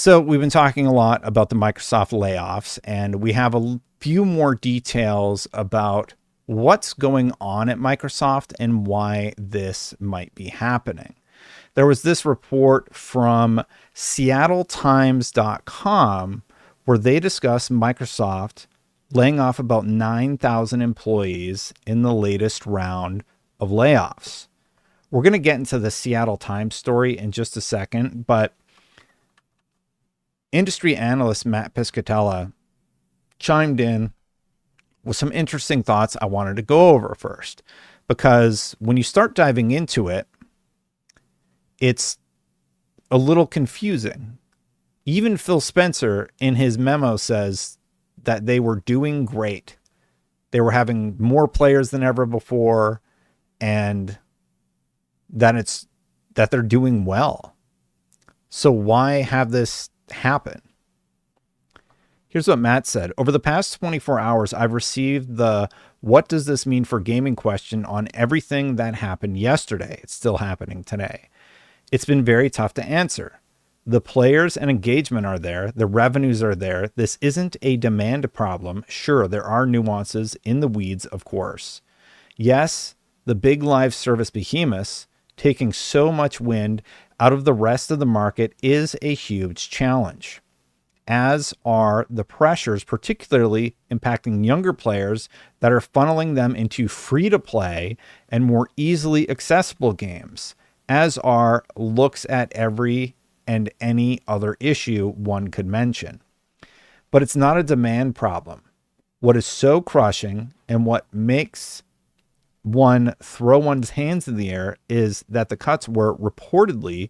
So we've been talking a lot about the Microsoft layoffs, and we have a few more details about what's going on at Microsoft and why this might be happening. There was this report from seattletimes.com where they discuss Microsoft laying off about 9,000 employees in the latest round of layoffs. We're going to get into the Seattle Times story in just a second, but industry analyst Matt Piscatella chimed in with some interesting thoughts I wanted to go over first, because when you start diving into it, it's a little confusing. Even Phil Spencer in his memo says that they were doing great. They were having more players than ever before, and that they're doing well. So why have this happen? Here's what Matt said. Over the past 24 hours, I've received the "what does this mean for gaming" question on everything that happened yesterday. It's still happening today. It's been very tough to answer. The players and engagement are there. The revenues are there. This isn't a demand problem. Sure, there are nuances in the weeds, of course. Yes, the big live service behemoths taking so much wind out of the rest of the market is a huge challenge, as are the pressures, particularly impacting younger players that are funneling them into free-to-play and more easily accessible games, as are looks at every and any other issue one could mention. But it's not a demand problem. What is so crushing and what makes one throw one's hands in the air is that the cuts were reportedly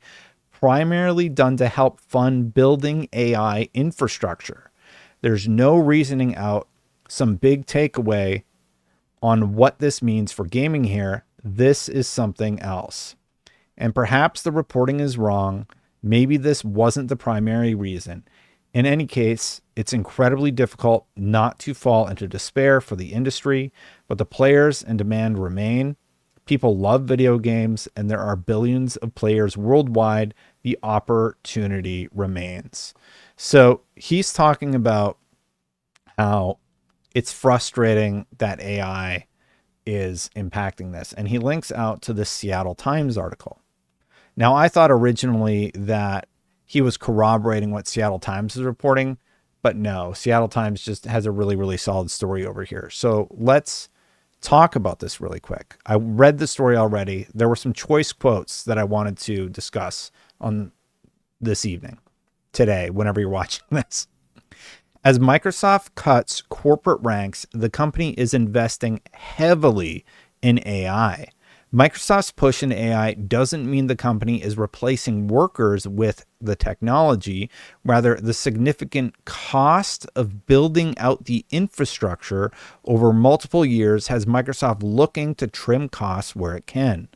primarily done to help fund building AI infrastructure. There's no reasoning out some big takeaway on what this means for gaming here. This is something else. And perhaps the reporting is wrong. Maybe this wasn't the primary reason. In any case, it's incredibly difficult not to fall into despair for the industry, but the players and demand remain. People love video games, and there are billions of players worldwide. The opportunity remains. So he's talking about how it's frustrating that AI is impacting this, and he links out to the Seattle Times article. Now, I thought originally that he was corroborating what Seattle Times is reporting, but no, Seattle Times just has a really, really solid story over here. So let's talk about this really quick. I read the story already. There were some choice quotes that I wanted to discuss on this evening, today, whenever you're watching this. As Microsoft cuts corporate ranks, the company is investing heavily in AI. Microsoft's push into AI doesn't mean the company is replacing workers with the technology. Rather, the significant cost of building out the infrastructure over multiple years has Microsoft looking to trim costs where it can.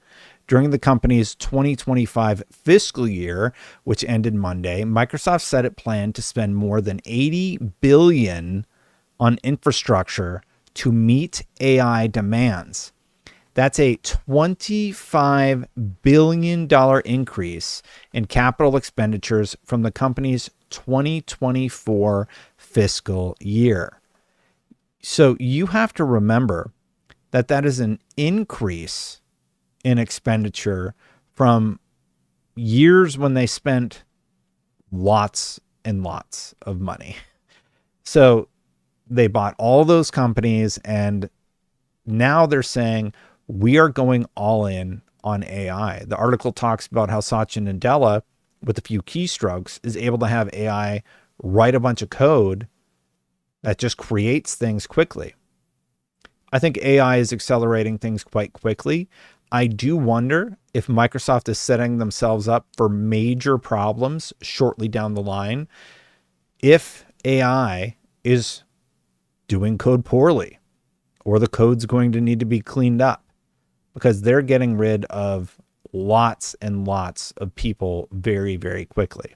During the company's 2025 fiscal year, which ended Monday, Microsoft said it planned to spend more than $80 billion on infrastructure to meet AI demands. That's a $25 billion increase in capital expenditures from the company's 2024 fiscal year. So you have to remember that that is an increase in expenditure from years when they spent lots and lots of money. So they bought all those companies, and now they're saying, we are going all in on AI. The article talks about how Satya Nadella, with a few keystrokes, is able to have AI write a bunch of code that just creates things quickly. I think AI is accelerating things quite quickly. I do wonder if Microsoft is setting themselves up for major problems shortly down the line if AI is doing code poorly, or the code's going to need to be cleaned up, because they're getting rid of lots and lots of people very, very quickly.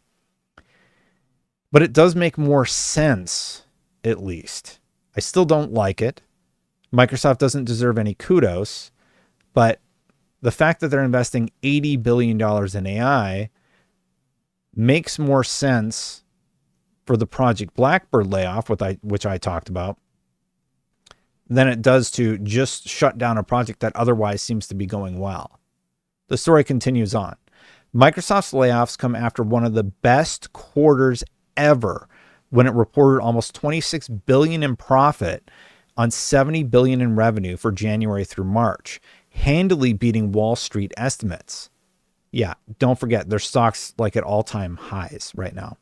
But it does make more sense, at least. I still don't like it. Microsoft doesn't deserve any kudos, but the fact that they're investing $80 billion in AI makes more sense for the Project Blackbird layoff, which I talked about, than it does to just shut down a project that otherwise seems to be going well. The story continues on. Microsoft's layoffs come after one of the best quarters ever, when it reported almost $26 billion in profit on $70 billion in revenue for January through March, handily beating Wall Street estimates. Yeah, don't forget, their stock's like at all-time highs right now.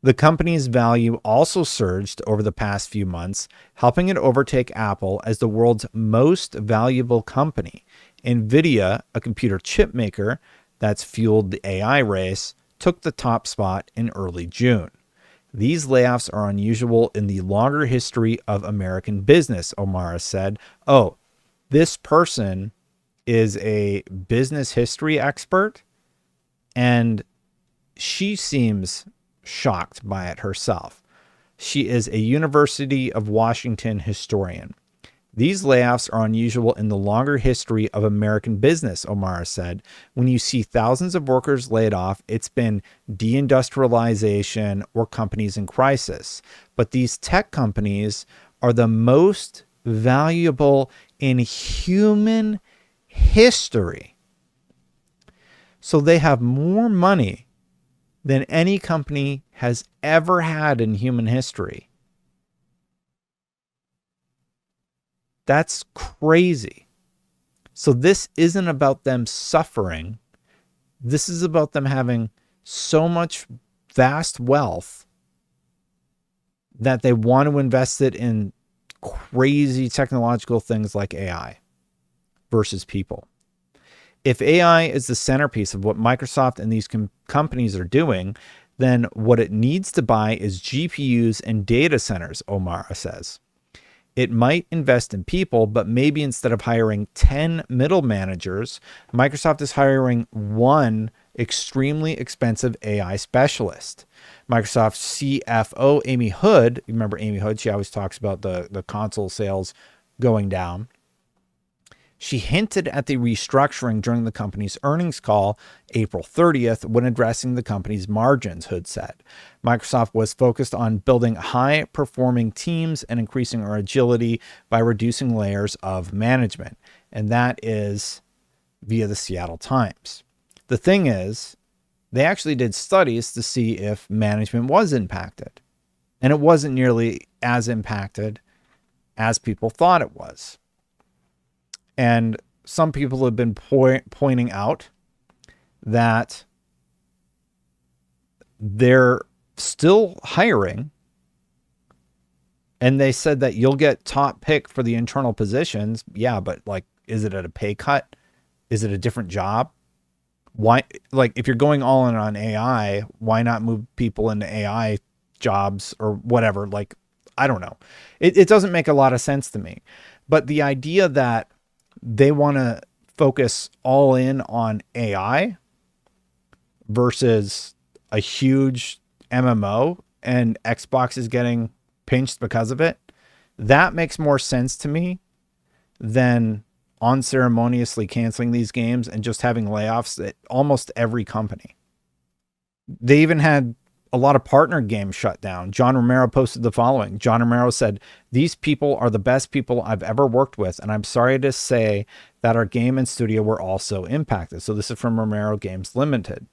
The company's value also surged over the past few months, helping it overtake Apple as the world's most valuable company. NVIDIA, a computer chip maker that's fueled the AI race, took the top spot in early June. These layoffs are unusual in the longer history of American business, O'Mara said. Oh, this person is a business history expert, and she seems shocked by it herself. She is a University of Washington historian. These layoffs are unusual in the longer history of American business, O'Mara said. When you see thousands of workers laid off, it's been deindustrialization or companies in crisis. But these tech companies are the most valuable in human history. So they have more money than any company has ever had in human history. That's crazy. So this isn't about them suffering. This is about them having so much vast wealth that they want to invest it in crazy technological things like AI versus people. If AI is the centerpiece of what Microsoft and these companies are doing, then what it needs to buy is GPUs and data centers, O'Mara says. It might invest in people, but maybe instead of hiring 10 middle managers, Microsoft is hiring one extremely expensive AI specialist. Microsoft's CFO, Amy Hood, you remember Amy Hood? She always talks about the console sales going down. She hinted at the restructuring during the company's earnings call April 30th when addressing the company's margins, Hood said. Microsoft was focused on building high-performing teams and increasing our agility by reducing layers of management. And that is via the Seattle Times. The thing is, they actually did studies to see if management was impacted. And it wasn't nearly as impacted as people thought it was. And some people have been pointing out that they're still hiring. And they said that you'll get top pick for the internal positions. Yeah, but like, is it at a pay cut? Is it a different job? Why, like, if you're going all in on AI, why not move people into AI jobs or whatever? Like, I don't know. It doesn't make a lot of sense to me. But the idea that they want to focus all in on AI versus a huge MMO and Xbox is getting pinched because of it, that makes more sense to me than unceremoniously canceling these games and just having layoffs at almost every company. They even had a lot of partner games shut down. John Romero posted the following. John Romero said, "These people are the best people I've ever worked with, and I'm sorry to say that our game and studio were also impacted." So this is from Romero Games Limited.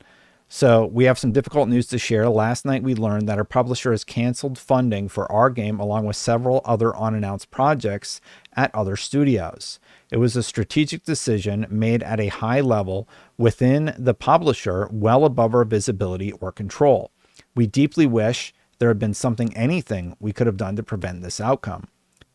So we have some difficult news to share. Last night we learned that our publisher has canceled funding for our game along with several other unannounced projects at other studios. It was a strategic decision made at a high level within the publisher, well above our visibility or control. We deeply wish there had been anything we could have done to prevent this outcome.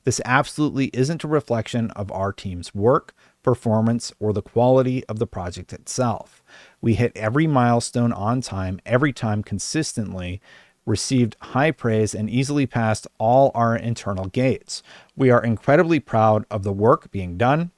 This absolutely isn't a reflection of our team's work, performance, or the quality of the project itself. We hit every milestone on time, every time consistently, received high praise, and easily passed all our internal gates. We are incredibly proud of the work being done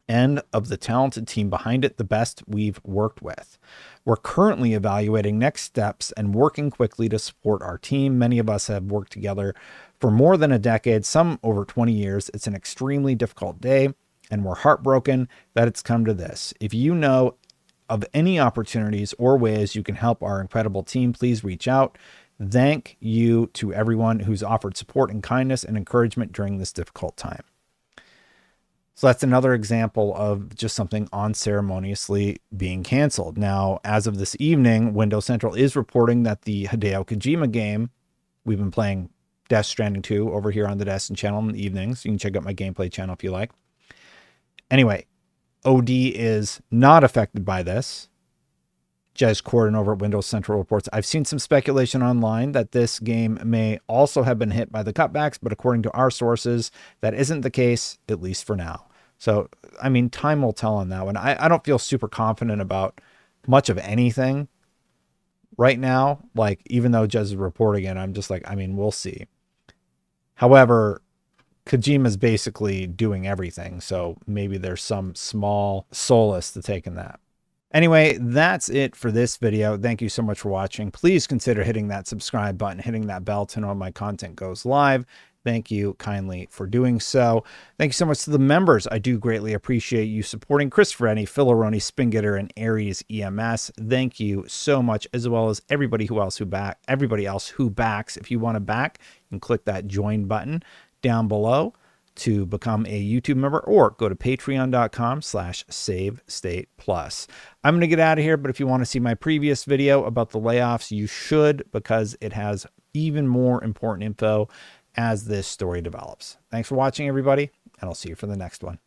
and of the talented team behind it, the best we've worked with. We're currently evaluating next steps and working quickly to support our team. Many of us have worked together for more than a decade, some over 20 years. It's an extremely difficult day, and we're heartbroken that it's come to this. If you know of any opportunities or ways you can help our incredible team, please reach out. Thank you to everyone who's offered support and kindness and encouragement during this difficult time. So that's another example of just something unceremoniously being canceled. Now, as of this evening, Windows Central is reporting that the Hideo Kojima game, we've been playing Death Stranding 2 over here on the Destin channel in the evenings. You can check out my gameplay channel if you like. Anyway, OD is not affected by this. Jez Corden over at Windows Central reports, I've seen some speculation online that this game may also have been hit by the cutbacks, but according to our sources, that isn't the case, at least for now. So, I mean, time will tell on that one. I don't feel super confident about much of anything right now. Like, even though Jez is reporting it, I'm just like, I mean, we'll see. However, Kojima's basically doing everything, so maybe there's some small solace to take in that. Anyway, that's it for this video. Thank you so much for watching. Please consider hitting that subscribe button, hitting that bell to know when my content goes live. Thank you kindly for doing so. Thank you so much to the members. I do greatly appreciate you supporting Christopher Rennie, Philoroni, Spingetter, and Aries EMS. Thank you so much, as well as everybody else who backs. If you want to back, you can click that join button down below to become a YouTube member, or go to patreon.com/SaveStatePlus. I'm going to get out of here, but if you want to see my previous video about the layoffs, you should, because it has even more important info as this story develops. Thanks for watching, everybody, and I'll see you for the next one.